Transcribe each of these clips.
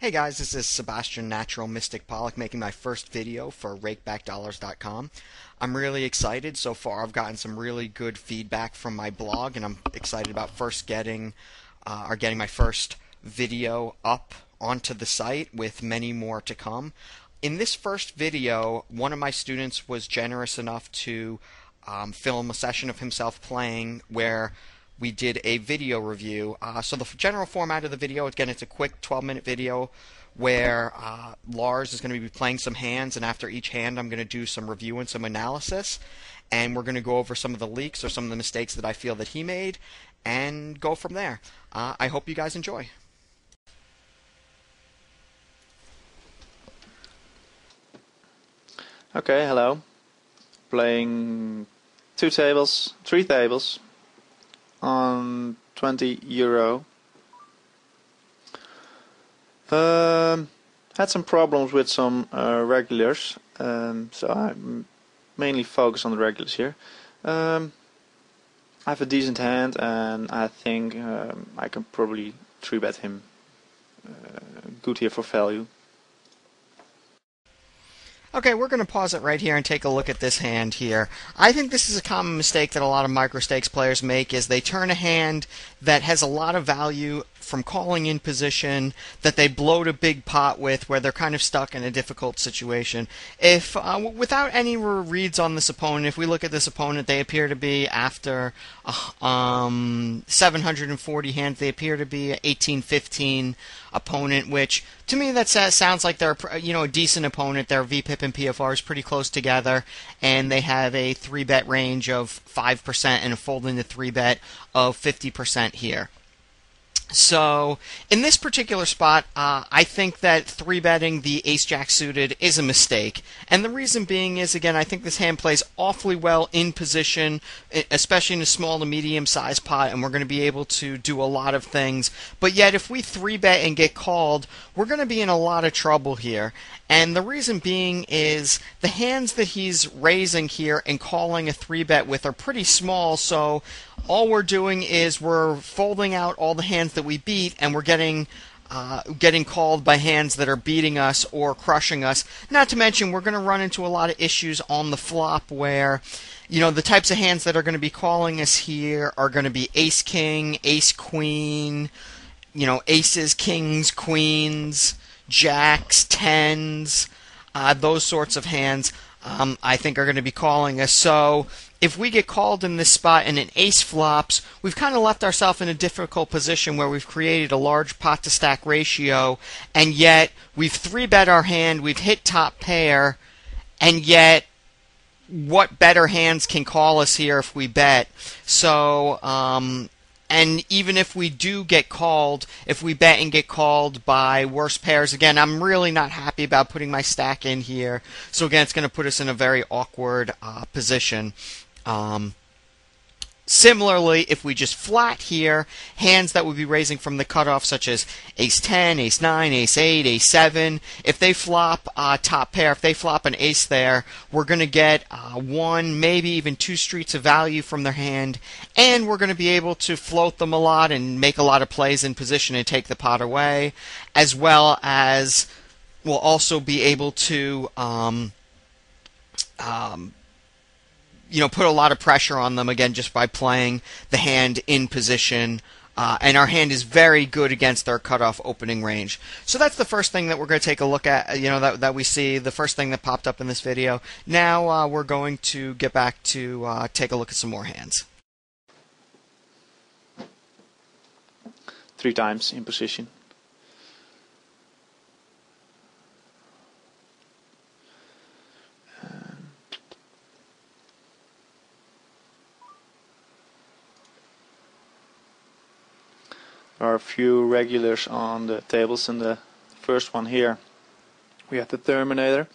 Hey guys, this is Sebastian, Natural Mystic Pollock, making my first video for RakebackDollars.com. I'm really excited. So far I've gotten some really good feedback from my blog, and I'm excited about getting my first video up onto the site, with many more to come. In this first video, one of my students was generous enough to film a session of himself playing where we did a video review. So the general format of the video, again, it's a quick 12-minute video where Lars is going to be playing some hands, and after each hand I'm going to do some review and some analysis, and we're going to go over some of the leaks or some of the mistakes that I feel that he made and go from there. I hope you guys enjoy. Okay, hello. Playing three tables on €20. Had some problems with some regulars, so I mainly focus on the regulars here. I have a decent hand, and I think I can probably 3-bet him good here for value. Okay, we're going to pause it right here and take a look at this hand here. I think this is a common mistake that a lot of micro-stakes players make, is they turn a hand that has a lot of value from calling in position that they bloat a big pot with, where they're kind of stuck in a difficult situation. If without any reads on this opponent, if we look at this opponent, they appear to be, after 740 hands, they appear to be an 18-15 opponent, which to me that sounds like they're a decent opponent. Their VPIP and PFR is pretty close together, and they have a 3-bet range of 5% and a folding to 3-bet of 50% here. So in this particular spot, I think that 3-betting the ace-jack suited is a mistake. And the reason being is, again, I think this hand plays awfully well in position, especially in a small to medium-sized pot, and we're going to be able to do a lot of things. But yet, if we 3-bet and get called, we're going to be in a lot of trouble here. And the reason being is the hands that he's raising here and calling a 3-bet with are pretty small, so all we're doing is we're folding out all the hands that we beat, and we're getting called by hands that are beating us or crushing us. Not to mention, we're going to run into a lot of issues on the flop where, the types of hands that are going to be calling us here are going to be ace-king, ace-queen, aces, kings, queens, jacks, tens, those sorts of hands I think are going to be calling us. So if we get called in this spot and an ace flops, we've kind of left ourselves in a difficult position where we've created a large pot to stack ratio, and yet we've 3-bet our hand, we've hit top pair, and yet what better hands can call us here if we bet? So and even if we do get called, if we bet and get called by worse pairs, again, I'm really not happy about putting my stack in here. So again, it's going to put us in a very awkward position. Similarly, if we just flat here, hands that would be raising from the cutoff, such as ace-10, ace-9, ace-8, ace-7, if they flop top pair, if they flop an ace there, we're going to get one, maybe even 2 streets of value from their hand, and we're going to be able to float them a lot and make a lot of plays in position and take the pot away, as well as we'll also be able to put a lot of pressure on them, again, just by playing the hand in position. And our hand is very good against their cutoff opening range. So that's the first thing that we're going to take a look at, that we see, the first thing that popped up in this video. Now we're going to get back to take a look at some more hands. 3 times in position. There are a few regulars on the tables. In the first one here we have the Terminator,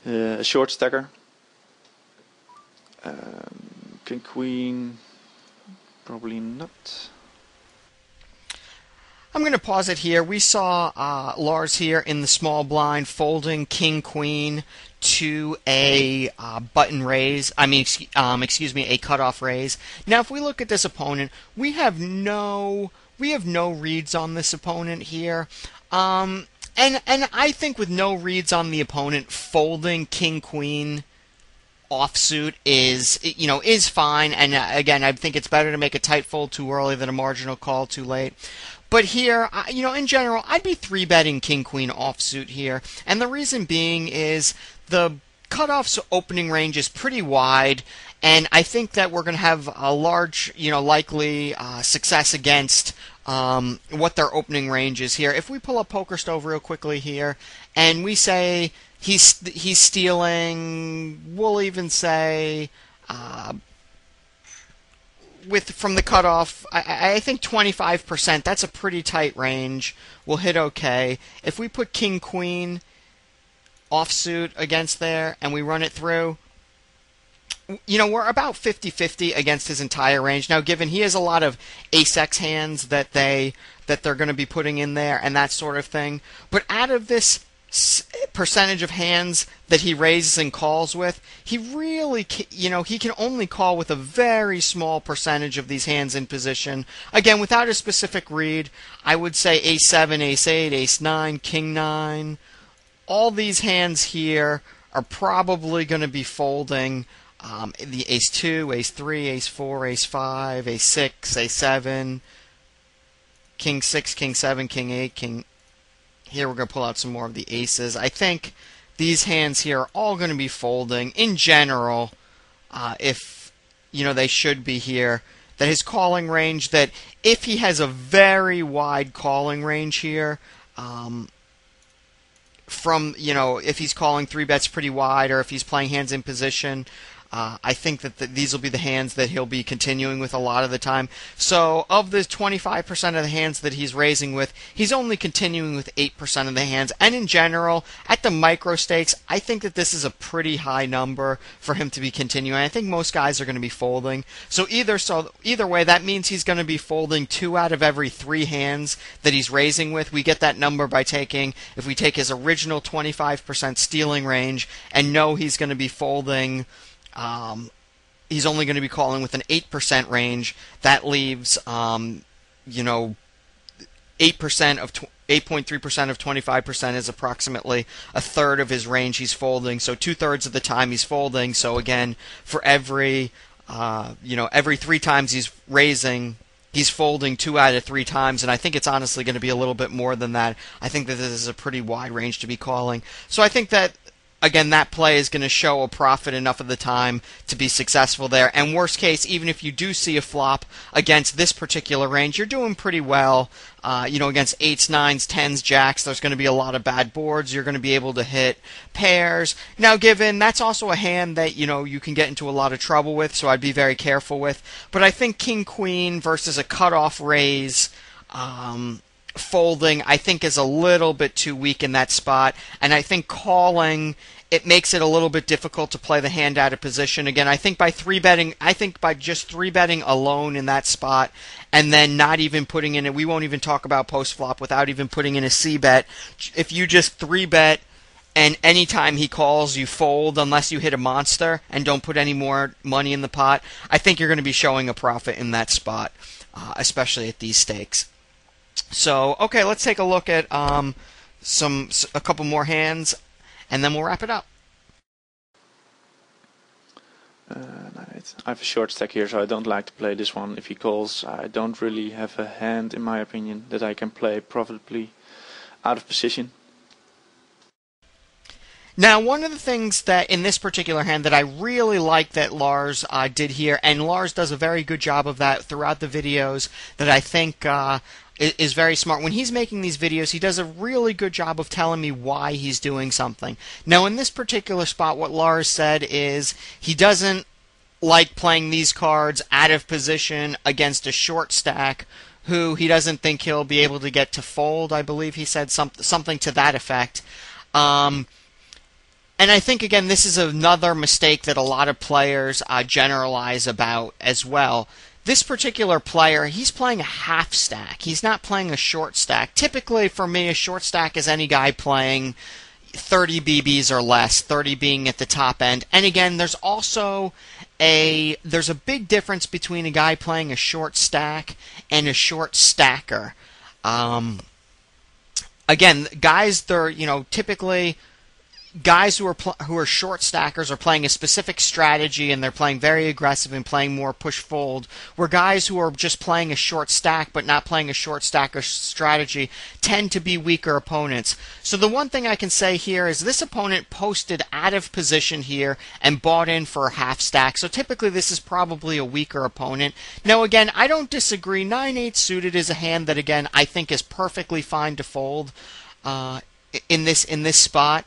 a short stacker, King Queen, probably not. I'm going to pause it here. We saw Lars here in the small blind folding King Queen to a button raise. Excuse me, a cutoff raise. Now, if we look at this opponent, we have no we have no reads on this opponent here. And I think with no reads on the opponent, folding king queen offsuit is fine. And again, I think it's better to make a tight fold too early than a marginal call too late. But here, in general, I'd be 3-betting king queen offsuit here, and the reason being is the cutoff's opening range is pretty wide, and I think that we're going to have a large, likely success against what their opening range is here. If we pull up PokerStove real quickly here, and we say he's stealing, we'll even say from the cutoff, I think 25%. That's a pretty tight range. We'll hit OK. If we put king queen offsuit against there and we run it through, we're about 50-50 against his entire range. Now, given he has a lot of ace-x hands that they're going to be putting in there and that sort of thing, but out of this percentage of hands that he raises and calls with, he really, he can only call with a very small percentage of these hands in position. Again, without a specific read, I would say ace-7, ace-8, ace-9, king-9. All these hands here are probably going to be folding. The ace-2, ace-3, ace-4, ace-5, ace-6, ace-7, king-6, king-7, king-8, king. Here we're going to pull out some more of the aces. I think these hands here are all going to be folding in general. If they should be here. That his calling range, that if he has a very wide calling range here, from if he's calling 3-bets pretty wide, or if he's playing hands in position, I think that these will be the hands that he'll be continuing with a lot of the time. So of the 25% of the hands that he's raising with, he's only continuing with 8% of the hands. And in general, at the micro stakes, I think that this is a pretty high number for him to be continuing. I think most guys are going to be folding. So either way, that means he's going to be folding 2 out of every 3 hands that he's raising with. We get that number by if we take his original 25% stealing range and know he's going to be folding. He's only going to be calling with an 8% range. That leaves, 8% of 8.3% of 25% is approximately a third of his range he's folding. So 2/3 of the time he's folding. So again, for every 3 times he's raising, he's folding 2 out of 3 times, and I think it's honestly going to be a little bit more than that. I think that this is a pretty wide range to be calling. So I think that, again, that play is going to show a profit enough of the time to be successful there. And worst case, even if you do see a flop against this particular range, you're doing pretty well. Against 8s, 9s, 10s, jacks, there's going to be a lot of bad boards. You're going to be able to hit pairs. Now, given that's also a hand that, you can get into a lot of trouble with, so I'd be very careful with. But I think king-queen versus a cutoff raise, folding, I think, is a little bit too weak in that spot, and I think calling, it makes it a little bit difficult to play the hand out of position. Again, I think by just 3-betting alone in that spot, and then not even putting in it, we won't even talk about post flop without even putting in a c-bet. If you just 3-bet and anytime he calls, you fold unless you hit a monster and don't put any more money in the pot, I think you're going to be showing a profit in that spot, especially at these stakes. So, okay, let's take a look at a couple more hands, and then we'll wrap it up. Right. I have a short stack here, so I don't like to play this one. If he calls, I don't really have a hand, in my opinion, that I can play profitably out of position. Now, one of the things that in this particular hand that I really like that Lars did here, and Lars does a very good job of that throughout the videos, that I think is very smart. When he's making these videos, he does a really good job of telling me why he's doing something. Now, in this particular spot, what Lars said is he doesn't like playing these cards out of position against a short stack who he doesn't think he'll be able to get to fold. I believe he said something to that effect. And I think, again, this is another mistake that a lot of players generalize about as well. This particular player, he's playing a half stack. He's not playing a short stack. Typically, for me, a short stack is any guy playing, 30 BBs or less, 30 being at the top end. And again, there's also there's a big difference between a guy playing a short stack and a short stacker. Again, guys, they're typically guys who are short stackers are playing a specific strategy, and they're playing very aggressive and playing more push fold. Where guys who are just playing a short stack but not playing a short stacker strategy tend to be weaker opponents. So the one thing I can say here is this opponent posted out of position here and bought in for a half stack. So typically this is probably a weaker opponent. Now again, I don't disagree. 9-8 suited is a hand that again I think is perfectly fine to fold in this spot.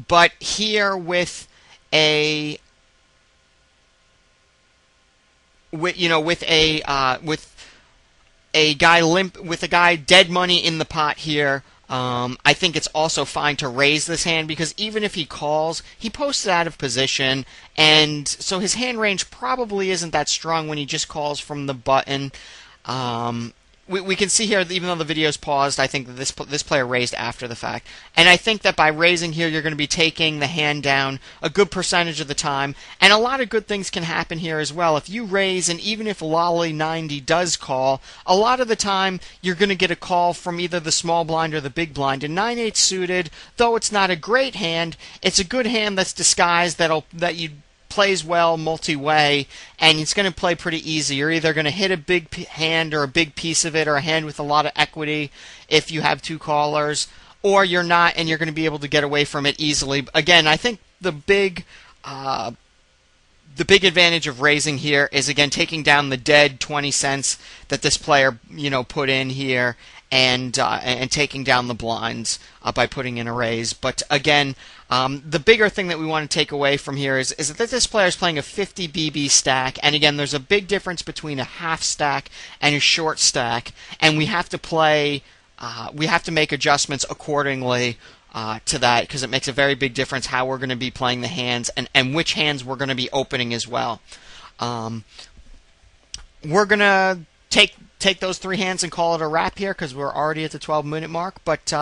But here with a guy dead money in the pot here, I think it's also fine to raise this hand, because even if he calls, he posted out of position, and so his hand range probably isn't that strong when he just calls from the button. We can see here, even though the video's paused, I think that this player raised after the fact. And I think that by raising here, you're going to be taking the hand down a good percentage of the time. And a lot of good things can happen here as well. If you raise, and even if Lolly 90 does call, a lot of the time, you're going to get a call from either the small blind or the big blind. And 9-8 suited, though it's not a great hand, it's a good hand that's disguised that you plays well multi-way, and it's going to play pretty easy. You're either going to hit a big hand or a big piece of it, or a hand with a lot of equity if you have two callers, or you're not, and you're going to be able to get away from it easily. Again, I think the big advantage of raising here is again taking down the dead 20 cents that this player put in here, and taking down the blinds by putting in a raise. But again, the bigger thing that we want to take away from here is that this player is playing a 50 BB stack, and again, there's a big difference between a half stack and a short stack, and we have to make adjustments accordingly to that, because it makes a very big difference how we're going to be playing the hands and which hands we're going to be opening as well. We're going to take those three hands and call it a wrap here, because we're already at the 12-minute mark. But